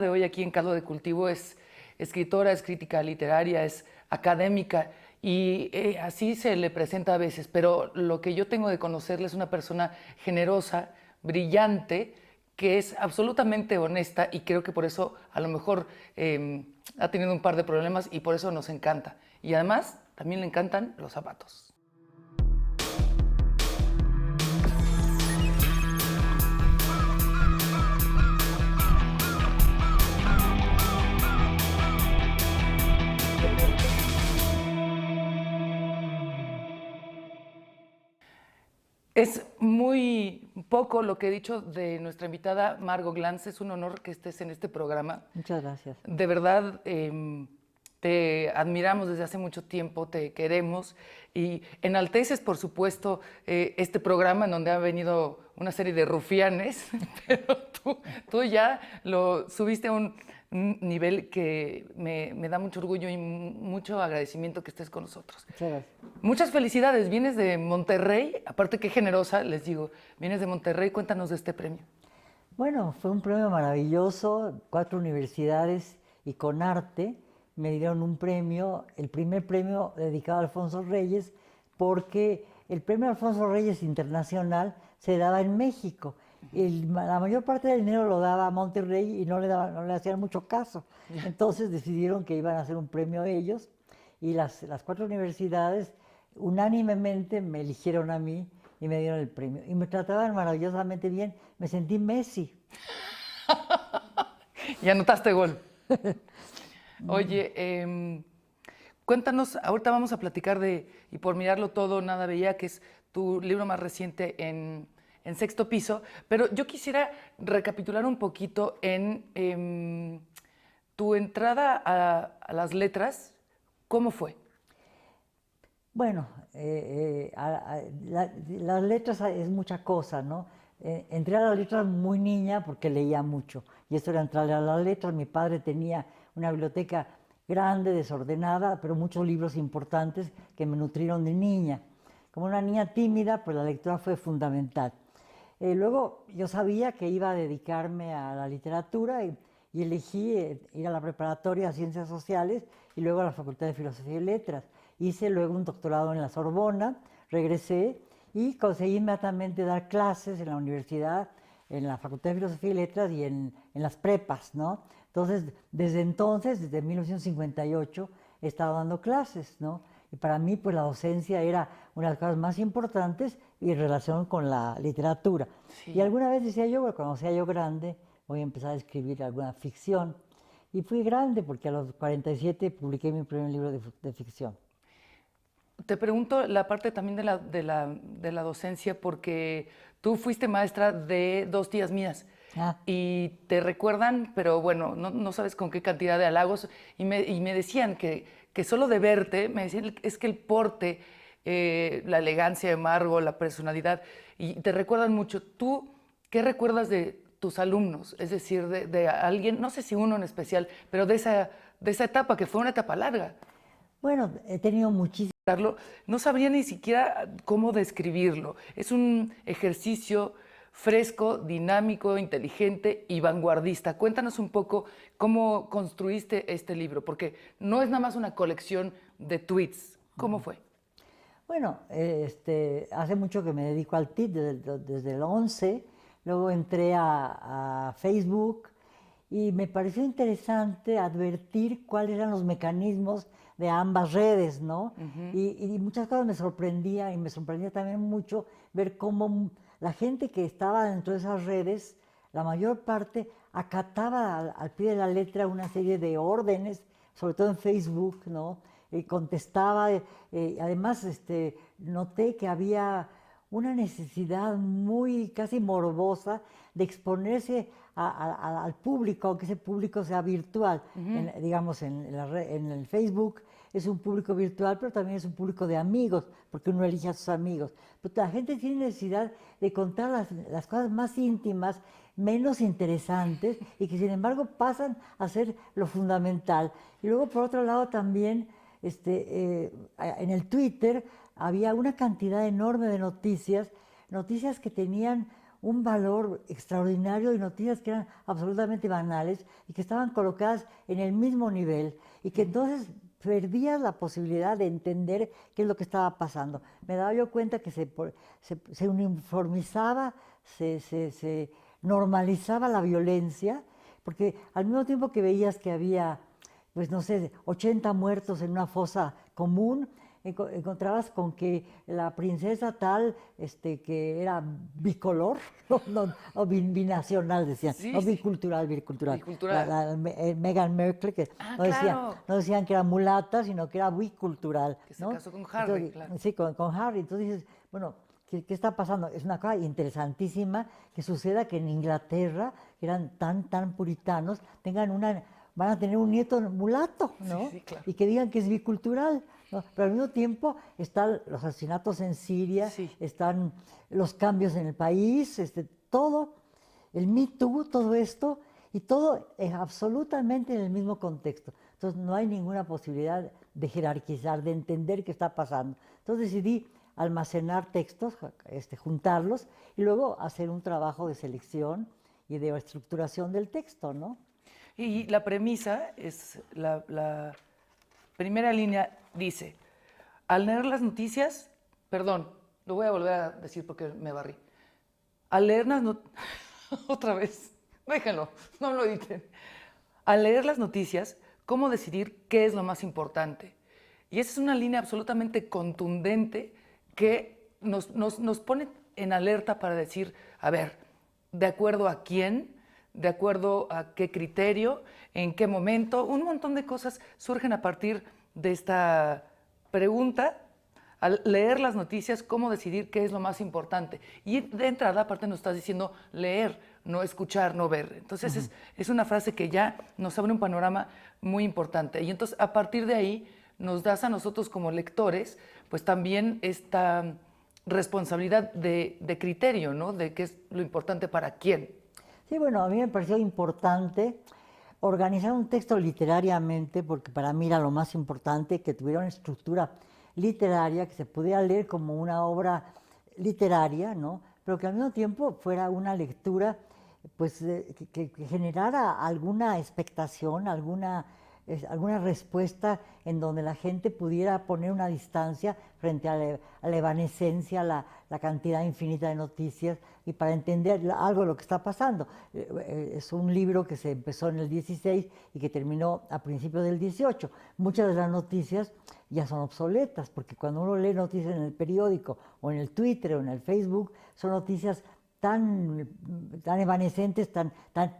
De hoy aquí en Caldo de Cultivo es escritora, es crítica literaria, es académica y así se le presenta a veces, pero lo que yo tengo de conocerle es una persona generosa, brillante, que es absolutamente honesta y creo que por eso a lo mejor ha tenido un par de problemas y por eso nos encanta. Y además también le encantan los zapatos. Es muy poco lo que he dicho de nuestra invitada Margot Glantz. Es un honor que estés en este programa. Muchas gracias. De verdad, te admiramos desde hace mucho tiempo, te queremos y enalteces, por supuesto, este programa en donde ha venido una serie de rufianes, pero tú ya lo subiste a un nivel que me da mucho orgullo y mucho agradecimiento que estés con nosotros. Muchas gracias. Muchas felicidades, vienes de Monterrey, aparte qué generosa, les digo, vienes de Monterrey, cuéntanos de este premio. Bueno, fue un premio maravilloso, 4 universidades y con arte me dieron un premio, el primer premio dedicado a Alfonso Reyes, porque el premio Alfonso Reyes Internacional se daba en México. La mayor parte del dinero lo daba a Monterrey y no le hacían mucho caso. Entonces decidieron que iban a hacer un premio a ellos y las 4 universidades unánimemente me eligieron a mí y me dieron el premio. Y me trataban maravillosamente bien. Me sentí Messi. Y anotaste gol. Oye, cuéntanos, ahorita vamos a platicar de Y por mirarlo todo, nada veía, que es tu libro más reciente en Sexto Piso, pero yo quisiera recapitular un poquito en tu entrada a las letras, ¿cómo fue? Bueno, las letras es mucha cosa, ¿no? Entré a las letras muy niña porque leía mucho. Y esto era entrar a las letras. Mi padre tenía una biblioteca grande, desordenada, pero muchos libros importantes que me nutrieron de niña. Como una niña tímida, pues la lectura fue fundamental. Luego yo sabía que iba a dedicarme a la literatura y elegí ir a la preparatoria de Ciencias Sociales y luego a la Facultad de Filosofía y Letras. Hice luego un doctorado en la Sorbona, regresé y conseguí inmediatamente dar clases en la universidad, en la Facultad de Filosofía y Letras y en las prepas, ¿no? Entonces, desde 1958, he estado dando clases, ¿no? Y para mí, pues la docencia era una de las cosas más importantes y en relación con la literatura. Sí. Y alguna vez decía yo, bueno, cuando sea yo grande, voy a empezar a escribir alguna ficción. Y fui grande porque a los 47 publiqué mi primer libro de ficción. Te pregunto la parte también de la docencia, porque tú fuiste maestra de 2 tías mías. Y te recuerdan, pero bueno, no sabes con qué cantidad de halagos. Y me decían que solo de verte, me decían, es que el porte, la elegancia de Margot, la personalidad, y te recuerdan mucho. ¿Tú qué recuerdas de tus alumnos? Es decir, de alguien, no sé si uno en especial, pero de esa etapa, que fue una etapa larga. Bueno, he tenido muchísimas. No sabría ni siquiera cómo describirlo. Es un ejercicio fresco, dinámico, inteligente y vanguardista. Cuéntanos un poco cómo construiste este libro, porque no es nada más una colección de tweets. ¿Cómo fue? Bueno, hace mucho que me dedico al TIT, desde el 11, luego entré a Facebook y me pareció interesante advertir cuáles eran los mecanismos de ambas redes, ¿no? Y muchas cosas me sorprendía y me sorprendía también mucho ver cómo la gente que estaba dentro de esas redes, la mayor parte acataba al pie de la letra una serie de órdenes, sobre todo en Facebook, ¿no? Y contestaba, además noté que había una necesidad muy casi morbosa de exponerse al público, aunque ese público sea virtual. Digamos, en el Facebook es un público virtual, pero también es un público de amigos, porque uno elige a sus amigos. Pero la gente tiene necesidad de contar las cosas más íntimas, menos interesantes, y que sin embargo pasan a ser lo fundamental. Y luego, por otro lado, también en el Twitter había una cantidad enorme de noticias que tenían un valor extraordinario de noticias que eran absolutamente banales y que estaban colocadas en el mismo nivel y que entonces perdías la posibilidad de entender qué es lo que estaba pasando. Me daba yo cuenta que se uniformizaba, se normalizaba la violencia, porque al mismo tiempo que veías que había, pues no sé, 80 muertos en una fosa común, encontrabas con que la princesa tal, que era bicolor, o binacional decían, Sí, no sí. bicultural, bicultural. Bicultural. Meghan Merkel, que Ah, no decían, claro. no decían que era mulata, sino que era bicultural, Que se ¿no? casó con Harry, Entonces, claro. sí, con Harry. Entonces dices, bueno, ¿qué está pasando? Es una cosa interesantísima que suceda que en Inglaterra, que eran tan puritanos, van a tener un nieto mulato, ¿no? Sí, sí, claro. Y que digan que es bicultural, ¿no? Pero al mismo tiempo están los asesinatos en Siria, Sí. están los cambios en el país, todo, el Me Too, todo esto, y todo es absolutamente en el mismo contexto. Entonces no hay ninguna posibilidad de jerarquizar, de entender qué está pasando. Entonces decidí almacenar textos, juntarlos y luego hacer un trabajo de selección y de estructuración del texto, ¿no? Y la premisa es, la primera línea dice, al leer las noticias, perdón, lo voy a volver a decir porque me barrí. Al leer las noticias, otra vez, déjenlo, no lo editen. Al leer las noticias, ¿cómo decidir qué es lo más importante? Y esa es una línea absolutamente contundente que nos pone en alerta para decir, a ver, ¿de acuerdo a quién? ¿De acuerdo a qué criterio? ¿En qué momento? Un montón de cosas surgen a partir de esta pregunta. Al leer las noticias, ¿cómo decidir qué es lo más importante? Y de entrada, aparte nos estás diciendo leer, no escuchar, no ver. Entonces es una frase que ya nos abre un panorama muy importante. Y entonces a partir de ahí nos das a nosotros como lectores, pues también esta responsabilidad de criterio, ¿no? De qué es lo importante para quién. Sí, bueno, a mí me pareció importante organizar un texto literariamente, porque para mí era lo más importante, que tuviera una estructura literaria, que se pudiera leer como una obra literaria, ¿no? Pero que al mismo tiempo fuera una lectura pues, que generara alguna expectación, alguna respuesta en donde la gente pudiera poner una distancia frente a la evanescencia, la cantidad infinita de noticias y para entender algo de lo que está pasando. Es un libro que se empezó en el 16 y que terminó a principios del 18. Muchas de las noticias ya son obsoletas, porque cuando uno lee noticias en el periódico o en el Twitter o en el Facebook, son noticias tan evanescentes, tan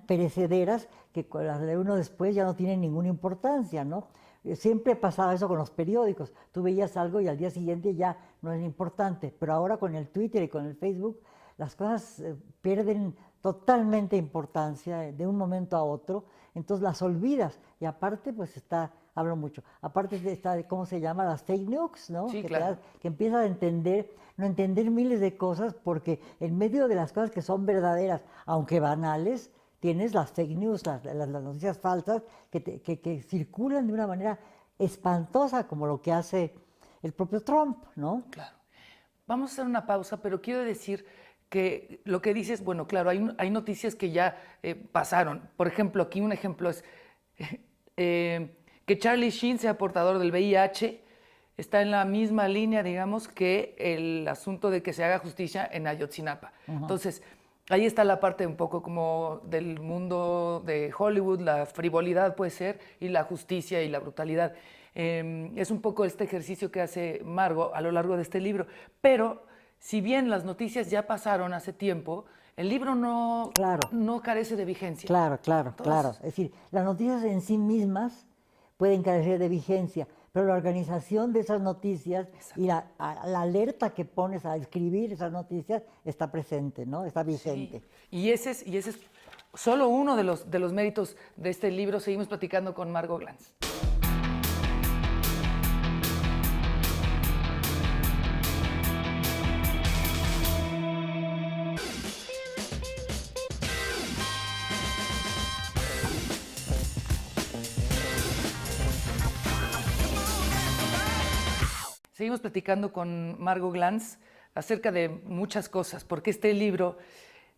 perecederas, que las de uno después ya no tienen ninguna importancia, ¿no? Siempre pasaba eso con los periódicos. Tú veías algo y al día siguiente ya no es importante. Pero ahora con el Twitter y con el Facebook, las cosas pierden totalmente importancia de un momento a otro. Entonces las olvidas. Y aparte, pues hablo mucho. Aparte de ¿cómo se llama? Las fake news, ¿no? Sí, que, claro. que empiezas a no entender miles de cosas, porque en medio de las cosas que son verdaderas, aunque banales, tienes las fake news, las noticias falsas que circulan de una manera espantosa, como lo que hace el propio Trump, ¿no? Claro. Vamos a hacer una pausa, pero quiero decir que lo que dices, bueno, claro, hay noticias que ya pasaron. Por ejemplo, aquí un ejemplo es que Charlie Sheen sea portador del VIH, está en la misma línea, digamos, que el asunto de que se haga justicia en Ayotzinapa. Entonces, ahí está la parte un poco como del mundo de Hollywood, la frivolidad puede ser, y la justicia y la brutalidad. Es un poco este ejercicio que hace Margo a lo largo de este libro. Pero, si bien las noticias ya pasaron hace tiempo, el libro no carece de vigencia. Claro. Es decir, las noticias en sí mismas pueden carecer de vigencia, pero la organización de esas noticias y la alerta que pones a escribir esas noticias está presente, ¿no? Está vigente. Sí. Y ese es solo uno de los méritos de este libro. Seguimos platicando con Margo Glantz. Seguimos platicando con Margo Glantz acerca de muchas cosas, porque este libro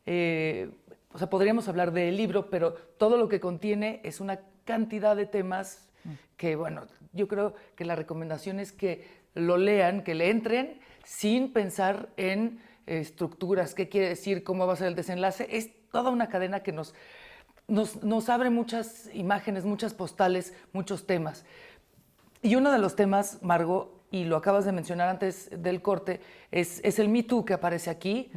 o sea, podríamos hablar del libro, pero todo lo que contiene es una cantidad de temas que, bueno, yo creo que la recomendación es que lo lean, que le entren sin pensar en estructuras, qué quiere decir, cómo va a ser el desenlace. Es toda una cadena que nos abre muchas imágenes, muchas postales, muchos temas. Y uno de los temas, Margo, y lo acabas de mencionar antes del corte, es el Me Too que aparece aquí.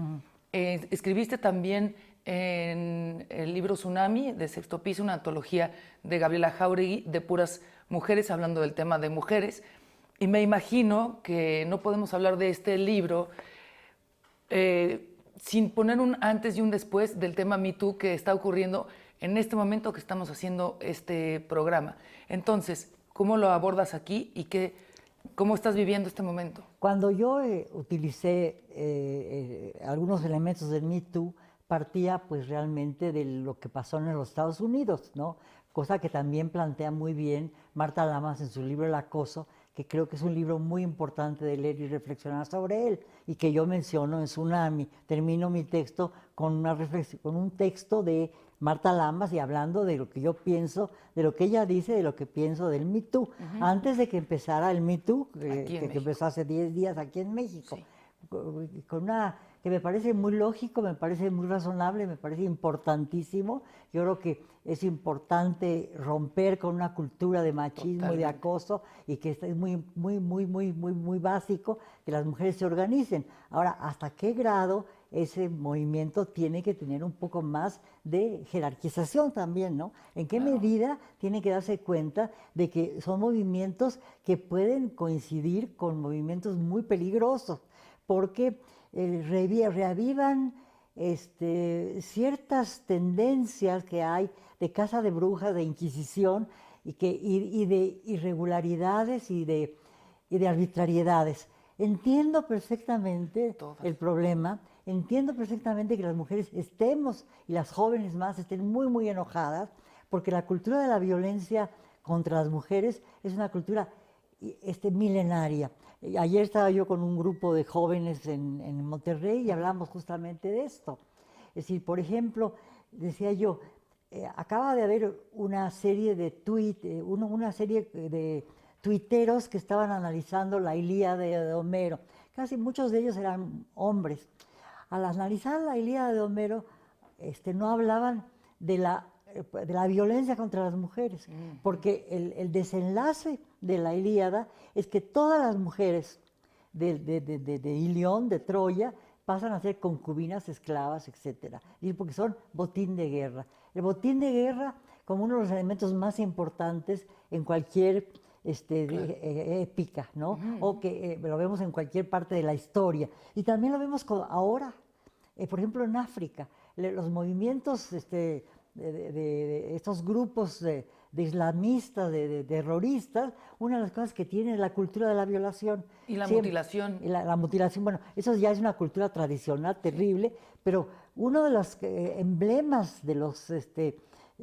Escribiste también en el libro Tsunami, de Sexto Piso, una antología de Gabriela Jáuregui, de puras mujeres, hablando del tema de mujeres. Y me imagino que no podemos hablar de este libro sin poner un antes y un después del tema Me Too que está ocurriendo en este momento que estamos haciendo este programa. Entonces, ¿cómo lo abordas aquí y cómo estás viviendo este momento? Cuando yo utilicé algunos elementos del Me Too, partía pues realmente de lo que pasó en los Estados Unidos, ¿no? Cosa que también plantea muy bien Marta Lamas en su libro El acoso, que creo que es un libro muy importante de leer y reflexionar sobre él, y que yo menciono en Tsunami. Termino mi texto con una reflexión, con un texto de Marta Lamas y hablando de lo que yo pienso, de lo que ella dice, de lo que pienso del Me Too, antes de que empezara el Me Too, que empezó hace 10 días aquí en México. Sí. Con una que me parece muy lógico, me parece muy razonable, me parece importantísimo. Yo creo que es importante romper con una cultura de machismo. Totalmente. Y de acoso, y que es muy básico que las mujeres se organicen. Ahora, ¿hasta qué grado ese movimiento tiene que tener un poco más de jerarquización también, ¿no? ¿En qué medida tiene que darse cuenta de que son movimientos que pueden coincidir con movimientos muy peligrosos? Porque reavivan ciertas tendencias que hay de caza de brujas, de inquisición, y de irregularidades y de arbitrariedades. Entiendo perfectamente el problema, entiendo perfectamente que las mujeres estemos, y las jóvenes más, estén muy enojadas, porque la cultura de la violencia contra las mujeres es una cultura milenaria. Ayer estaba yo con un grupo de jóvenes en Monterrey y hablamos justamente de esto. Es decir, por ejemplo, decía yo, acaba de haber una serie de tuiteros que estaban analizando la Ilíada de Homero. Casi muchos de ellos eran hombres. Al analizar la Ilíada de Homero, no hablaban de la violencia contra las mujeres, porque el desenlace de la Ilíada es que todas las mujeres de Ilión, de Troya, pasan a ser concubinas, esclavas, etc. Y porque son botín de guerra. El botín de guerra como uno de los elementos más importantes en cualquier épica, ¿no? O que lo vemos en cualquier parte de la historia. Y también lo vemos ahora, por ejemplo, en África. Los movimientos de estos grupos de islamistas, de terroristas, una de las cosas que tiene es la cultura de la violación. Y la mutilación. Y la mutilación, bueno, eso ya es una cultura tradicional terrible, pero uno de los emblemas de los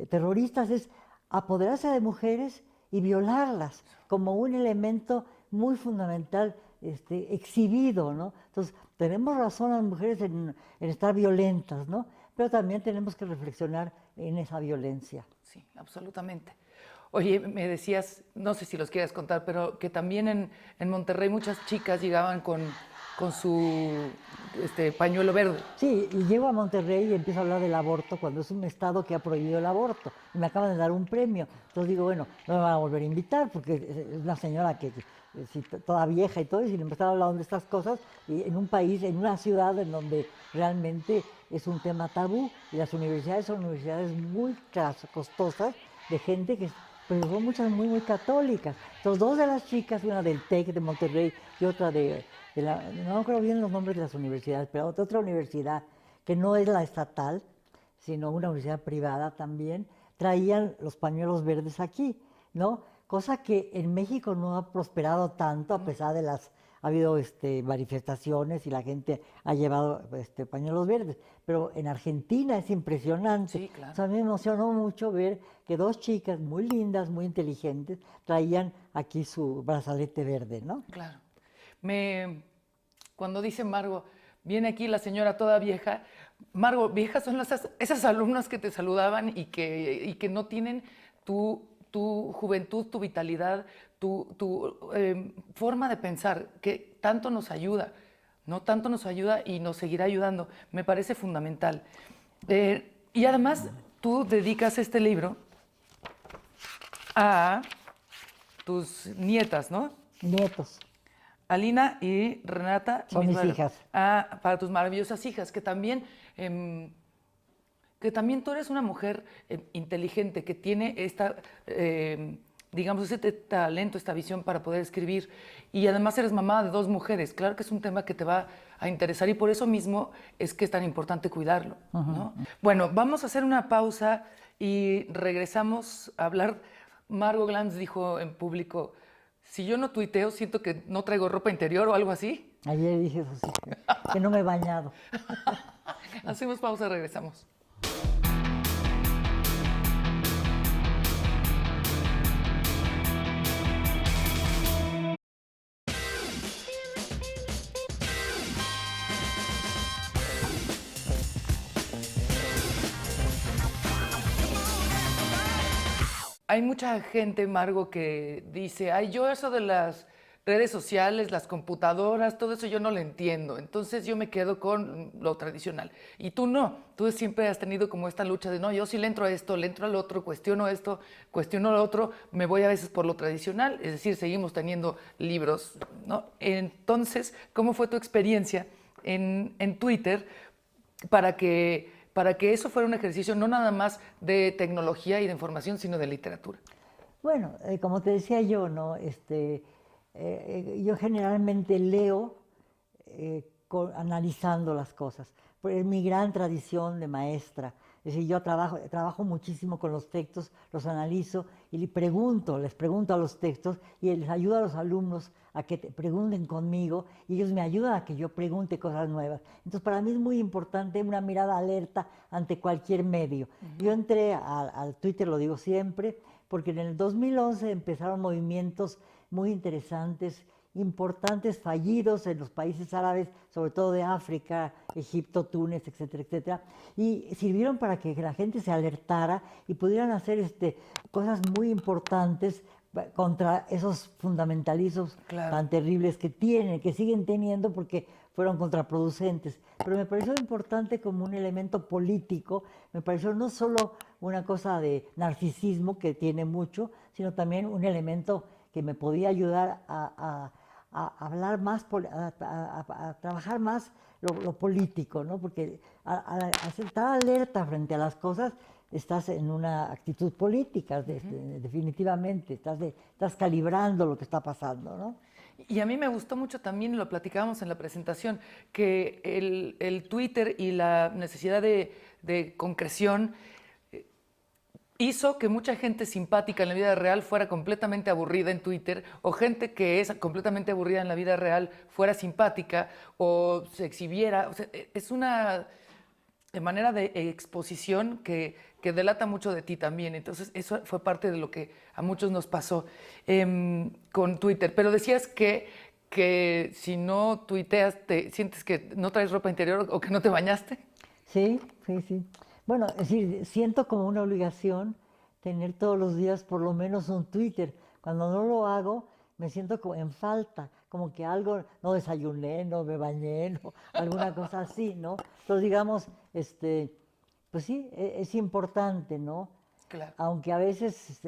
terroristas es apoderarse de mujeres y violarlas como un elemento muy fundamental exhibido, ¿no? Entonces, tenemos razón las mujeres en estar violentas, ¿no? Pero también tenemos que reflexionar en esa violencia. Sí, absolutamente. Oye, me decías, no sé si los quieres contar, pero que también en Monterrey muchas chicas llegaban con su pañuelo verde. Sí, y llego a Monterrey y empiezo a hablar del aborto cuando es un estado que ha prohibido el aborto. Y me acaban de dar un premio. Entonces digo, bueno, no me van a volver a invitar porque es una señora que toda vieja y todo, y sin empezar a hablar de estas cosas, y en un país, en una ciudad en donde realmente es un tema tabú, y las universidades son universidades muy costosas, de gente que pero son muchas muy católicas. Entonces, dos de las chicas, una del TEC de Monterrey y otra no creo bien los nombres de las universidades, pero otra universidad que no es la estatal, sino una universidad privada también, traían los pañuelos verdes aquí, ¿no? Cosa que en México no ha prosperado tanto, a pesar de ha habido manifestaciones y la gente ha llevado pañuelos verdes. Pero en Argentina es impresionante. Sí, claro. O sea, a mí me emocionó mucho ver que dos chicas muy lindas, muy inteligentes, traían aquí su brazalete verde, ¿no? Claro. Cuando dice Margo, viene aquí la señora toda vieja, Margo, viejas son esas alumnas que te saludaban y que no tienen tu juventud, tu vitalidad, tu forma de pensar, que tanto nos ayuda, ¿no? Tanto nos ayuda y nos seguirá ayudando. Me parece fundamental. Y además, tú dedicas este libro a tus nietas, ¿no? Nietos. Alina y Renata. Son mis hijas. Para tus maravillosas hijas, que también tú eres una mujer inteligente, que tiene digamos, ese talento, esta visión para poder escribir. Y además eres mamá de 2 mujeres. Claro que es un tema que te va a interesar y por eso mismo es que es tan importante cuidarlo, ¿no? Bueno, vamos a hacer una pausa y regresamos a hablar. Margo Glantz dijo en público, si yo no tuiteo, siento que no traigo ropa interior o algo así. Ayer dije eso, sí, que no me he bañado. Hacemos pausa, regresamos. Hay mucha gente, Margo, que dice, ay, yo eso de las redes sociales, las computadoras, todo eso yo no lo entiendo. Entonces yo me quedo con lo tradicional. Y tú no, tú siempre has tenido como esta lucha de, no, yo sí le entro a esto, le entro al otro, cuestiono esto, cuestiono lo otro, me voy a veces por lo tradicional, es decir, seguimos teniendo libros, ¿no? Entonces, ¿cómo fue tu experiencia en Twitter para que eso fuera un ejercicio no nada más de tecnología y de información, sino de literatura? Bueno, como te decía yo, ¿no? Yo generalmente leo analizando las cosas. Es mi gran tradición de maestra. Es decir, yo trabajo muchísimo con los textos, los analizo y les pregunto a los textos y les ayudo a los alumnos a que pregunten conmigo y ellos me ayudan a que yo pregunte cosas nuevas. Entonces, para mí es muy importante una mirada alerta ante cualquier medio. Yo entré al Twitter, lo digo siempre, porque en el 2011 empezaron movimientos muy interesantes, importantes, fallidos en los países árabes, sobre todo de África, Egipto, Túnez, etcétera, etcétera, y sirvieron para que la gente se alertara y pudieran hacer cosas muy importantes contra esos fundamentalismos tan terribles que siguen teniendo porque fueron contraproducentes. Pero me pareció importante como un elemento político, me pareció no solo una cosa de narcisismo que tiene mucho, sino también un elemento que me podía ayudar a hablar más, a trabajar más lo político, ¿no? Porque al estar alerta frente a las cosas, estás en una actitud política, definitivamente, estás calibrando lo que está pasando, ¿no? Y a mí me gustó mucho también, lo platicábamos en la presentación, que el Twitter y la necesidad de concreción hizo que mucha gente simpática en la vida real fuera completamente aburrida en Twitter, o gente que es completamente aburrida en la vida real fuera simpática o se exhibiera. O sea, es una manera de exposición que delata mucho de ti también. Entonces, eso fue parte de lo que a muchos nos pasó con Twitter. Pero decías que si no tuiteas, ¿sientes que no traes ropa interior o que no te bañaste? Sí, sí, sí. Bueno, es decir, siento como una obligación tener todos los días por lo menos un Twitter. Cuando no lo hago, me siento como en falta, como que algo, no desayuné, no me bañé, no, alguna cosa así, ¿no? Entonces, digamos, pues sí, es importante, ¿no? Claro. Aunque a veces,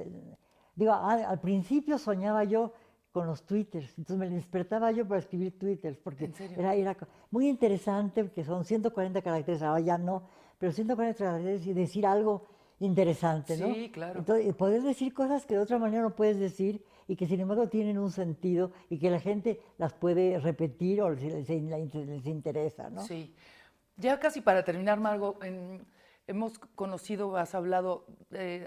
digo, al principio soñaba yo con los twitters, entonces me despertaba yo para escribir twitters, porque era muy interesante, porque son 140 caracteres, ahora ya no, pero 140 caracteres y decir algo interesante, ¿no? Sí, claro. Entonces, poder decir cosas que de otra manera no puedes decir y que sin embargo tienen un sentido y que la gente las puede repetir o les interesa, ¿no? Sí. Ya casi para terminar, Margo, hemos conocido, has hablado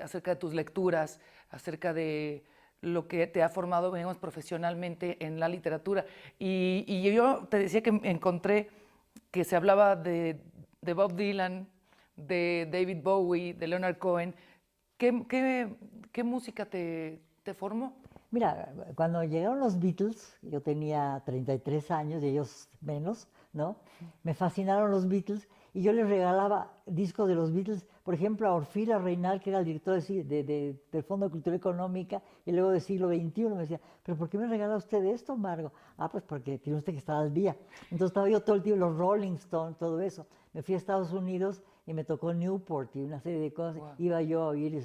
acerca de tus lecturas, acerca de lo que te ha formado, digamos, profesionalmente en la literatura. Y yo te decía que encontré que se hablaba de Bob Dylan, de David Bowie, de Leonard Cohen. ¿Qué música te formó? Mira, cuando llegaron los Beatles, yo tenía 33 años y ellos menos, ¿no? Me fascinaron los Beatles y yo les regalaba discos de los Beatles, por ejemplo, a Orfila Reinal, que era el director del Fondo de Cultura Económica, y luego del siglo XXI, me decía, ¿pero por qué me regala usted esto, Margo? Ah, pues porque tiene usted que estar al día. Entonces estaba yo todo el tiempo, los Rolling Stones, todo eso. Me fui a Estados Unidos y me tocó Newport y una serie de cosas. Wow. Iba yo a oír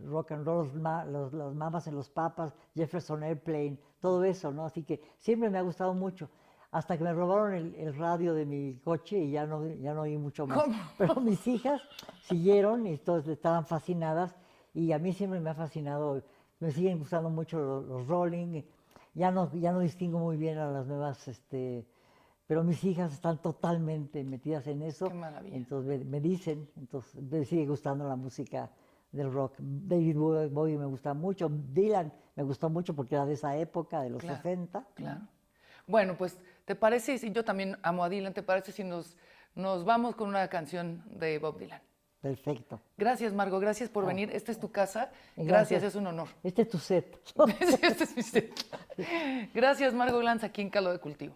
rock and roll, las Mamas en los Papas, Jefferson Airplane, todo eso, ¿no? Así que siempre me ha gustado mucho. Hasta que me robaron el radio de mi coche y ya no oí mucho más. ¿Cómo? Pero mis hijas siguieron y todas estaban fascinadas y a mí siempre me ha fascinado, me siguen gustando mucho los Rolling. Ya no distingo muy bien a las nuevas, pero mis hijas están totalmente metidas en eso. Qué maravilla. Entonces me dicen, entonces me sigue gustando la música del rock. David Bowie me gusta mucho, Dylan me gustó mucho porque era de esa época, de los 60. Claro. Bueno, pues, ¿te parece? Y yo también amo a Dylan, ¿te parece si nos vamos con una canción de Bob Dylan? Perfecto. Gracias, Margo, gracias por venir. Esta es tu casa. Gracias, es un honor. Este es tu set. Este es mi set. Gracias, Margo Glantz, aquí en Caldo de Cultivo.